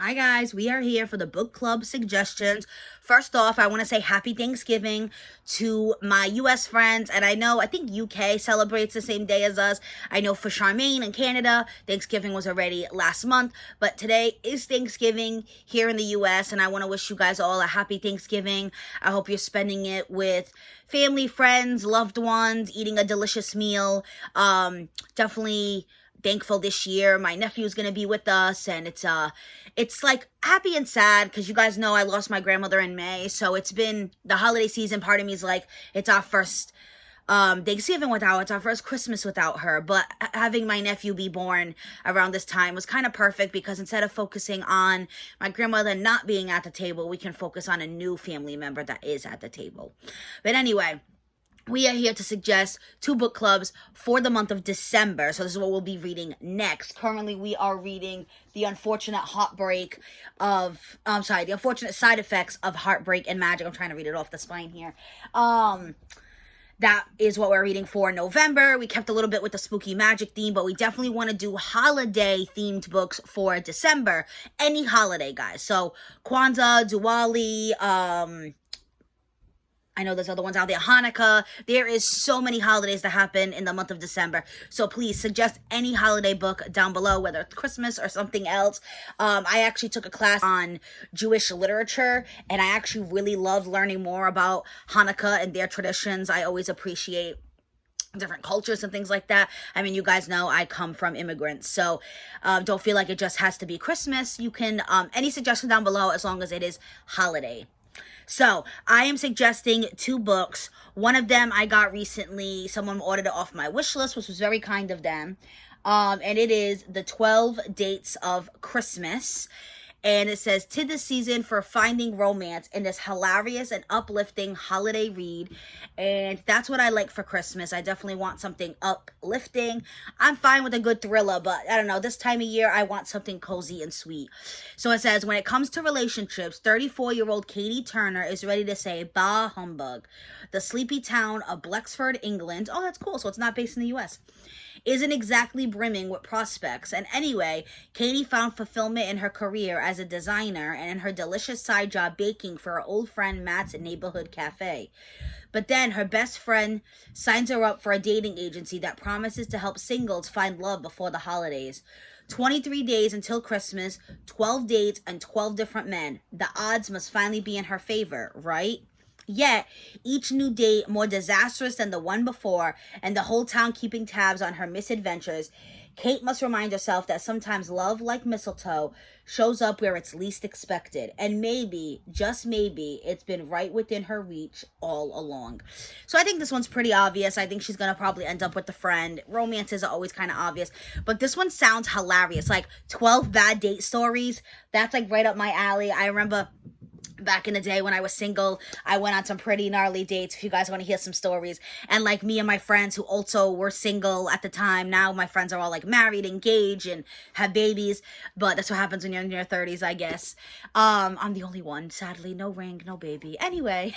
Hi guys, we are here for the book club suggestions. First off, I want to say happy Thanksgiving to my US friends, and I think UK celebrates the same day as us. I know for Charmaine in Canada, Thanksgiving was already last month, but today is Thanksgiving here in the US, and I want to wish you guys all a happy Thanksgiving. I hope you're spending it with family, friends, loved ones, eating a delicious meal. Definitely thankful this year. My nephew's gonna be with us, and it's like happy and sad because you guys know I lost my grandmother in May, so it's been the holiday season. Part of me is like, it's our first Thanksgiving without her. It's our first Christmas without her. But having my nephew be born around this time was kind of perfect because instead of focusing on my grandmother not being at the table, we can focus on a new family member that is at the table. But anyway, we are here to suggest 2 book clubs for the month of December. So this is what we'll be reading next. Currently, we are reading The Unfortunate Side Effects of Heartbreak and Magic. I'm trying to read it off the spine here. That is what we're reading for November. We kept a little bit with the spooky magic theme, but we definitely want to do holiday-themed books for December. Any holiday, guys. So Kwanzaa, Diwali, I know there's other ones out there. Hanukkah. There is so many holidays that happen in the month of December. So please suggest any holiday book down below, whether it's Christmas or something else. I actually took a class on Jewish literature, and I actually really loved learning more about Hanukkah and their traditions. I always appreciate different cultures and things like that. I mean, you guys know I come from immigrants, so don't feel like it just has to be Christmas. You can, any suggestion down below as long as it is holiday. So, I am suggesting 2 books. One of them I got recently. Someone ordered it off my wish list, which was very kind of them. And it is The 12 Dates of Christmas. And it says, "'Tis the season for finding romance in this hilarious and uplifting holiday read." And that's what I like for Christmas. I definitely want something uplifting. I'm fine with a good thriller, but I don't know, this time of year, I want something cozy and sweet. So it says, "When it comes to relationships, 34-year-old Katie Turner is ready to say bah humbug. The sleepy town of Blexford, England," oh, that's cool, so it's not based in the U.S., "isn't exactly brimming with prospects. And anyway, Katie found fulfillment in her career as a designer and in her delicious side job baking for her old friend Matt's neighborhood cafe. But then her best friend signs her up for a dating agency that promises to help singles find love before the holidays. 23 days until Christmas, 12 dates, and 12 different men. The odds must finally be in her favor, right? Yet, each new date more disastrous than the one before, and the whole town keeping tabs on her misadventures, Kate must remind herself that sometimes love, like mistletoe, shows up where it's least expected. And maybe, just maybe, it's been right within her reach all along." So I think this one's pretty obvious. I think she's going to probably end up with the friend. Romances are always kind of obvious. But this one sounds hilarious. Like 12 bad date stories. That's like right up my alley. I remember back in the day when I was single, I went on some pretty gnarly dates, if you guys want to hear some stories. And like me and my friends who also were single at the time, now my friends are all like married, engaged, and have babies. But that's what happens when you're in your 30s, I guess. I'm the only one, sadly. No ring, no baby. Anyway.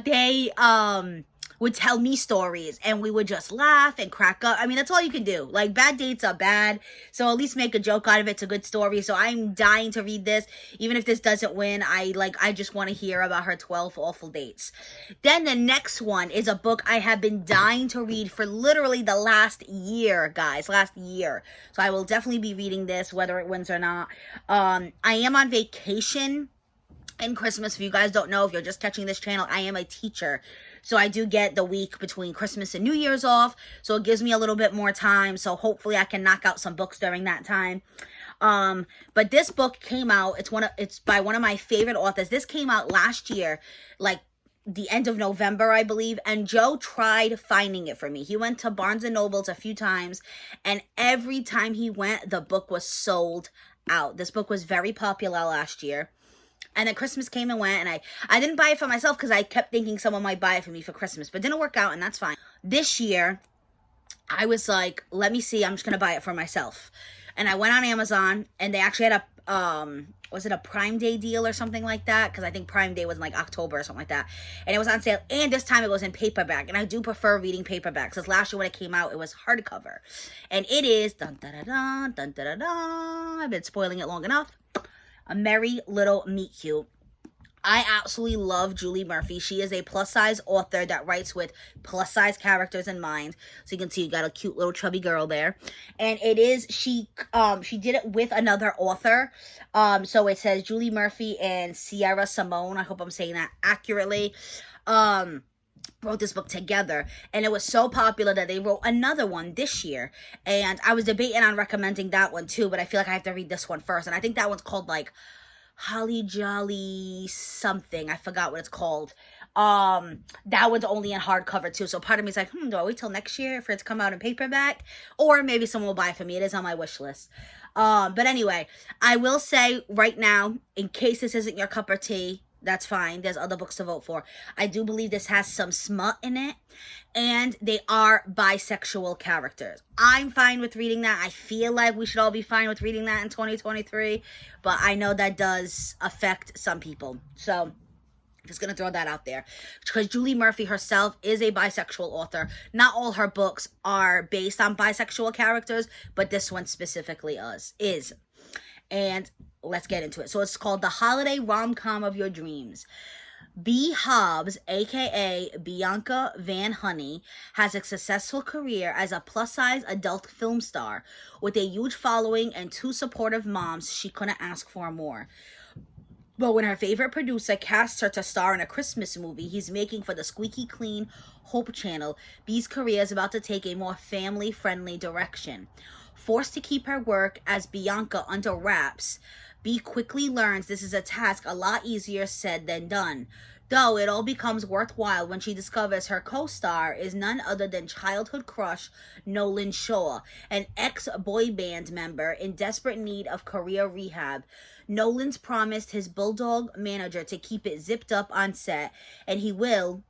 They would tell me stories, and we would just laugh and crack up. I mean, that's all you can do. Like, bad dates are bad, so at least make a joke out of it. It's a good story. So I'm dying to read this. Even if this doesn't win, I just want to hear about her 12 awful dates. Then the next one is a book I have been dying to read for literally the last year, guys. Last year. So I will definitely be reading this, whether it wins or not. I am on vacation in Christmas. If you guys don't know, if you're just catching this channel, I am a teacher. So I do get the week between Christmas and New Year's off. So it gives me a little bit more time. So hopefully I can knock out some books during that time. But this book came out. It's by one of my favorite authors. This came out last year, like the end of November, I believe. And Joe tried finding it for me. He went to Barnes & Noble's a few times, and every time he went, the book was sold out. This book was very popular last year. And then Christmas came and went, and I didn't buy it for myself because I kept thinking someone might buy it for me for Christmas, but it didn't work out, and that's fine. This year, I was like, let me see, I'm just going to buy it for myself. And I went on Amazon, and they actually had was it a Prime Day deal or something like that? Because I think Prime Day was in like October or something like that. And it was on sale. And this time it was in paperback. And I do prefer reading paperback. Because last year when it came out, it was hardcover. And it is, dun da da da, dun da da da. I've been spoiling it long enough. A Merry Little Meet Cute. I absolutely love Julie Murphy. She is a plus-size author that writes with plus-size characters in mind. So you can see you got a cute little chubby girl there. And it is, she did it with another author. So it says Julie Murphy and Sierra Simone. I hope I'm saying that accurately. Wrote this book together, and it was so popular that they wrote another one this year. And I was debating on recommending that one too, but I feel like I have to read this one first. And I think that one's called like Holly Jolly something. I forgot what it's called. That one's only in hardcover too. So part of me is like, do I wait till next year for it to come out in paperback? Or maybe someone will buy it for me. It is on my wish list. But anyway, I will say right now, in case this isn't your cup of tea, that's fine. There's other books to vote for. I do believe this has some smut in it. And they are bisexual characters. I'm fine with reading that. I feel like we should all be fine with reading that in 2023. But I know that does affect some people. So, just going to throw that out there. Because Julie Murphy herself is a bisexual author. Not all her books are based on bisexual characters. But this one specifically is. And let's get into it. So it's called The Holiday Rom-Com of Your Dreams. B. Hobbs, aka Bianca Van Honey, has a successful career as a plus-size adult film star. With a huge following and 2 supportive moms, she couldn't ask for more. But when her favorite producer casts her to star in a Christmas movie he's making for the squeaky clean Hope Channel, B's career is about to take a more family-friendly direction. Forced to keep her work as Bianca under wraps, B quickly learns this is a task a lot easier said than done. Though it all becomes worthwhile when she discovers her co-star is none other than childhood crush Nolan Shaw, an ex-boy band member in desperate need of career rehab. Nolan's promised his bulldog manager to keep it zipped up on set, and he will,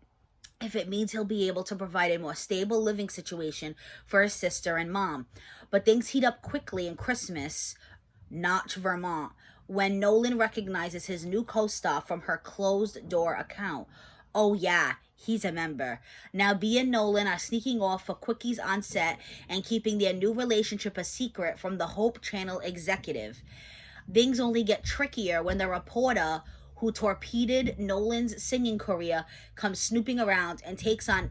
if it means he'll be able to provide a more stable living situation for his sister and mom. But things heat up quickly in Christmas, Notch, Vermont, when Nolan recognizes his new co-star from her closed-door account. Oh yeah, he's a member. Now B and Nolan are sneaking off for quickies on set and keeping their new relationship a secret from the Hope Channel executive. Things only get trickier when the reporter who torpedoed Nolan's singing career comes snooping around and takes an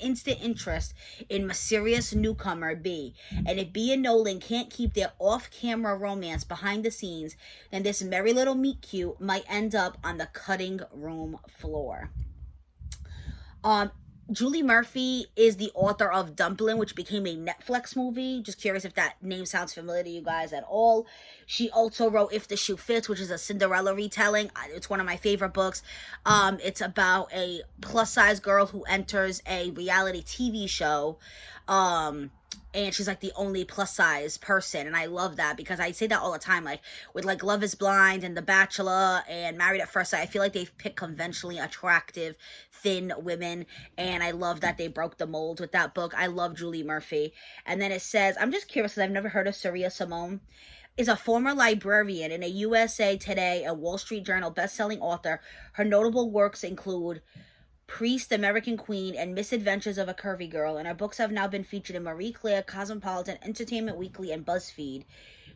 instant interest in mysterious newcomer B. And if B and Nolan can't keep their off-camera romance behind the scenes, then this merry little meet cute might end up on the cutting room floor. Julie Murphy is the author of Dumplin', which became a Netflix movie. Just curious if that name sounds familiar to you guys at all. She also wrote If the Shoe Fits, which is a Cinderella retelling. It's one of my favorite books. It's about a plus-size girl who enters a reality TV show. And she's like the only plus size person. And I love that because I say that all the time. Like with like Love is Blind and The Bachelor and Married at First Sight, I feel like they've picked conventionally attractive, thin women. And I love that they broke the mold with that book. I love Julie Murphy. And then it says, I'm just curious because I've never heard of Sierra Simone. Is a former librarian and a USA Today and Wall Street Journal best-selling author. Her notable works include Priest, American Queen, and Misadventures of a Curvy Girl, and her books have now been featured in Marie Claire, Cosmopolitan, Entertainment Weekly, and BuzzFeed.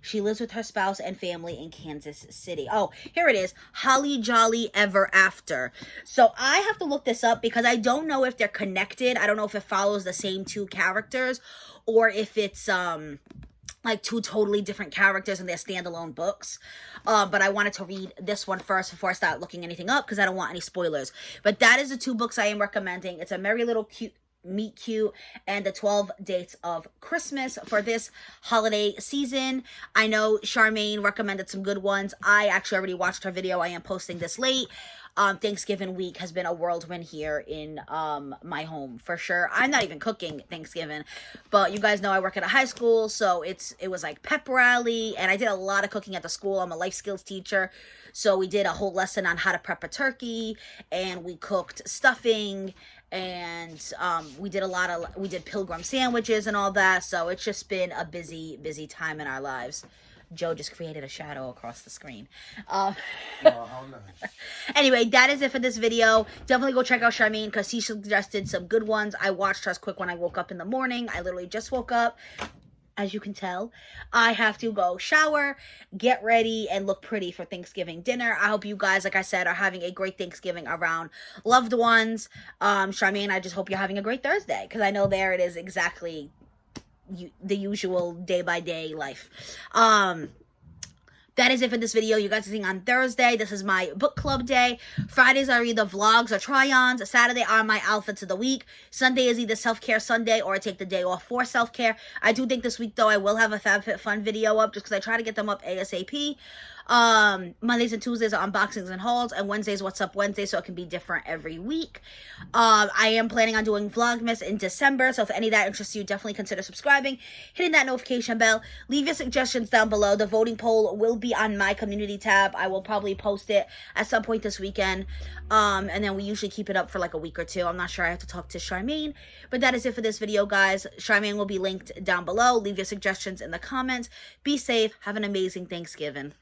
She lives with her spouse and family in Kansas City. Oh, here it is. Holly Jolly Ever After. So I have to look this up because I don't know if they're connected. I don't know if it follows the same 2 characters or if it's like 2 totally different characters in their standalone books. But I wanted to read this one first before I start looking anything up because I don't want any spoilers. But that is the 2 books I am recommending. It's A Merry Little Cute Meet Cute and The 12 Dates of Christmas for this holiday season. I know Charmaine recommended some good ones. I actually already watched her video. I am posting this late. Thanksgiving week has been a whirlwind here in my home for sure. I'm not even cooking Thanksgiving, but you guys know I work at a high school, so it was like pep rally, and I did a lot of cooking at the school. I'm a life skills teacher, so we did a whole lesson on how to prep a turkey, and we cooked stuffing, and we did pilgrim sandwiches and all that. So it's just been a busy time in our lives. Joe just created a shadow across the screen. Oh, how nice. Anyway, that is it for this video. Definitely go check out Charmaine because she suggested some good ones. I watched hers quick when I woke up in the morning. I literally just woke up. As you can tell, I have to go shower, get ready, and look pretty for Thanksgiving dinner. I hope you guys, like I said, are having a great Thanksgiving around loved ones. Charmaine, I just hope you're having a great Thursday because I know there it is exactly the usual day-by-day life. That is it for this video. You guys are seeing on Thursday. This is my book club day. Fridays are either vlogs or try-ons. Saturday are my outfits of the week. Sunday is either self-care Sunday or I take the day off for self-care. I do think this week, though, I will have a FabFitFun video up just because I try to get them up ASAP. Mondays and Tuesdays are unboxings and hauls, and Wednesdays What's Up Wednesday, so it can be different every week. I am planning on doing Vlogmas in December, so if any of that interests you, definitely consider subscribing, hitting that notification bell. Leave your suggestions down below. The voting poll will be on my community tab. I will probably post it at some point this weekend, and then we usually keep it up for like a week or two. I'm not sure. I have to talk to Charmaine, but that is it for this video, guys. Charmaine will be linked down below. Leave your suggestions in the comments. Be safe. Have an amazing Thanksgiving.